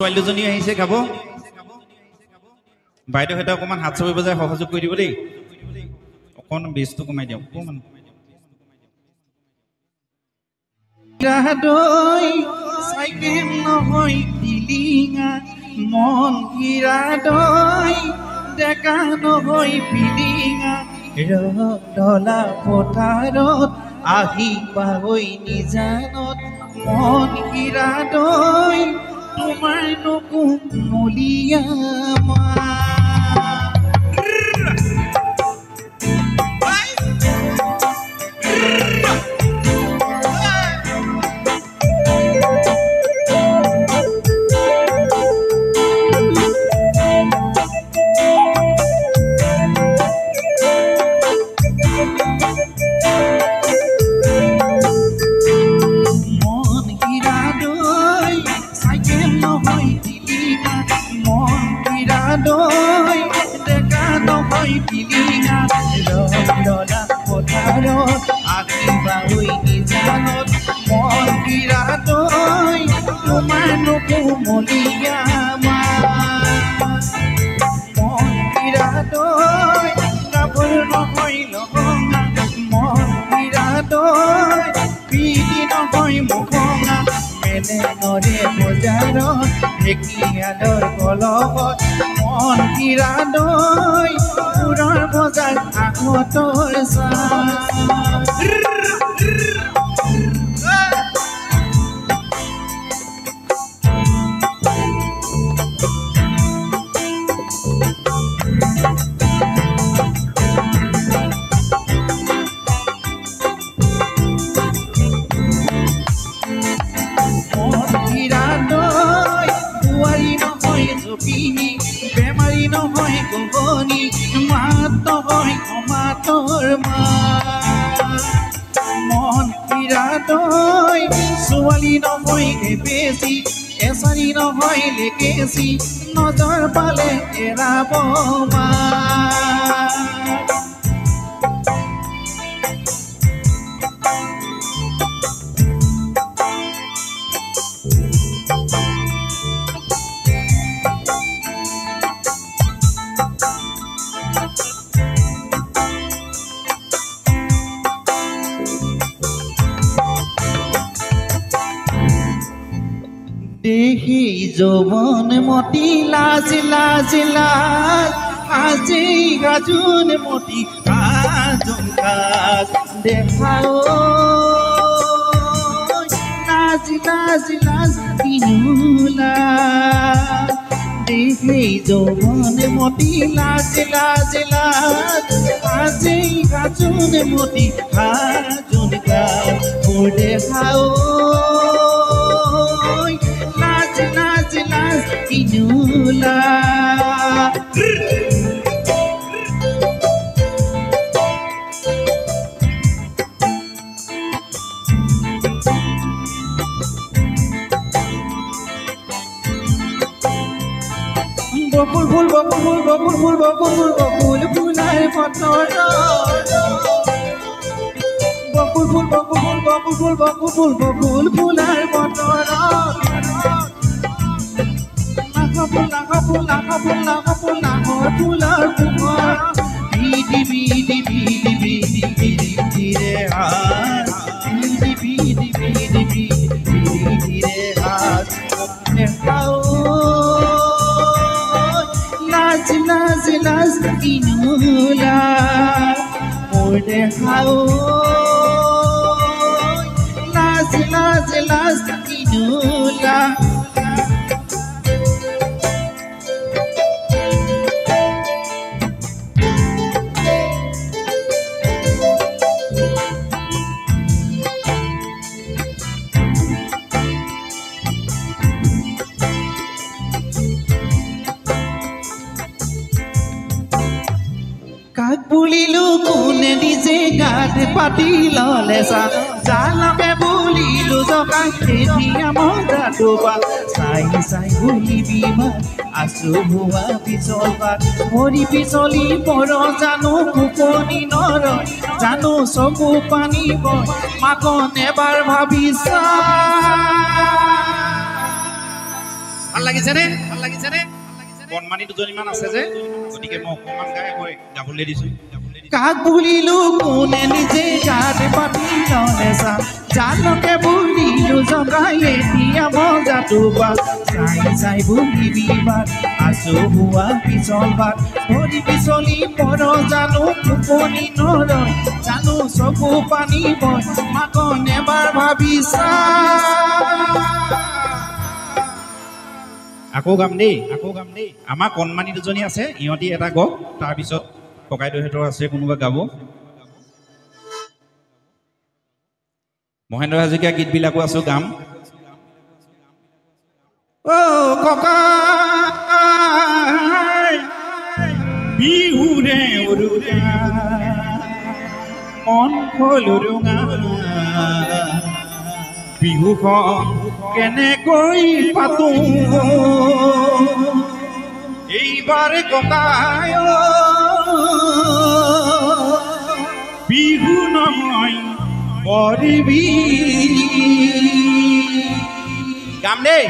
ছোৱালীজনী আহিছে খাব বাইদেউহেঁতে অকণমান হাত চাপি বজাই সহযোগ কৰি দিব দেই অকণ বেছটো কমাই দিয়ক অকণমান চাইকেল নহয় পিলিঙা মন কিৰাদৈ ডেকা নহয় পিলিঙা ৰলা পথাৰত আহি পাগৈ নিজানত মন কিৰাদৈ তোমাৰ নকু মলিয়া ঢেকিয়ালৰ কলহত মন কিৰাদৈ পুৰৰ বজাৰ আগতৰ বেমাৰী নহয় গগনি মাত নহয় সমাতৰ মন কিৰাদৈ ছোৱালী নহয় বেছি এচাৰি নহয় লেকেচি নজৰ পালে এৰাব দেখি যৌবন মতি লাজ লাজ লাজ আজি গাজুন মতি আজম কাজ দেখাও লাজ লাজ লাজ কিনুলা দেখি যৌবন মতি লাজ লাজ লাজ আজি গাজুন মতি আজম কাজ দেখাও লাজ লাজ কিনুলা বকুল ফুল বকুল ফুল বকুল ফুল বকুল ফুল বকুল ফুলার পতর বকুল ফুল বকুল ফুল বকুল ফুল বকুল ফুল বকুল ফুলার পতর ফুলার কুমার বিধি বিধি বিধি বিধি বিধি ধীরে হাত বিধি বিধি বিধি বিধি বিধি ধীরে হাত দেখাও লাজ লাজ লাজ কিনুলা মোর দেখাও লাজ লাজ লাজ কিনুলা কাক বুলিলো কোনে দিছে গাত পাতি ললে জালকে বুলিলো জকাই এতিয়া মজাটো চাই চাই বুলিবি আছো ভুৱা পিছল বাট মৰি পিছলি পৰ জানো কুপনি নৰ জানো চকু পানী বয় মাকন এবাৰ ভাবিছা ভাল লাগিছে নে বনমানি দুজনীমান আছে যে গতিকে মই অকণমান গাবলৈ দিছোঁ কাক বুলিলো কোনে নিজে গাত পাতি ললে চাম জানকে বুলিলো জগাই এতিয়া মজাটো বাট চাই বুলিবি বাট আছো হোৱা পিছল বাট ভৰি পিছলি পৰ জানো টোপনি নৰয় জানো চকু পানী বয় মাকন এবাৰ ভাবিছা আকৌ গাম দেই আমাৰ কণমানি দুজনী আছে ইহঁতি এটা গওক তাৰপিছত ককাইদেউহঁতৰ আছে কোনোবা গাব মহেন্দ্ৰ হাজৰিকা গীতবিলাকো আছো গাম অ' ককা বিহুৰে উৰুঙা মন খলুৰুঙা বিহুখন কেনেকৈ পাতো এইবাৰ ককাই বিহু নহয় বৰবি গাম দেই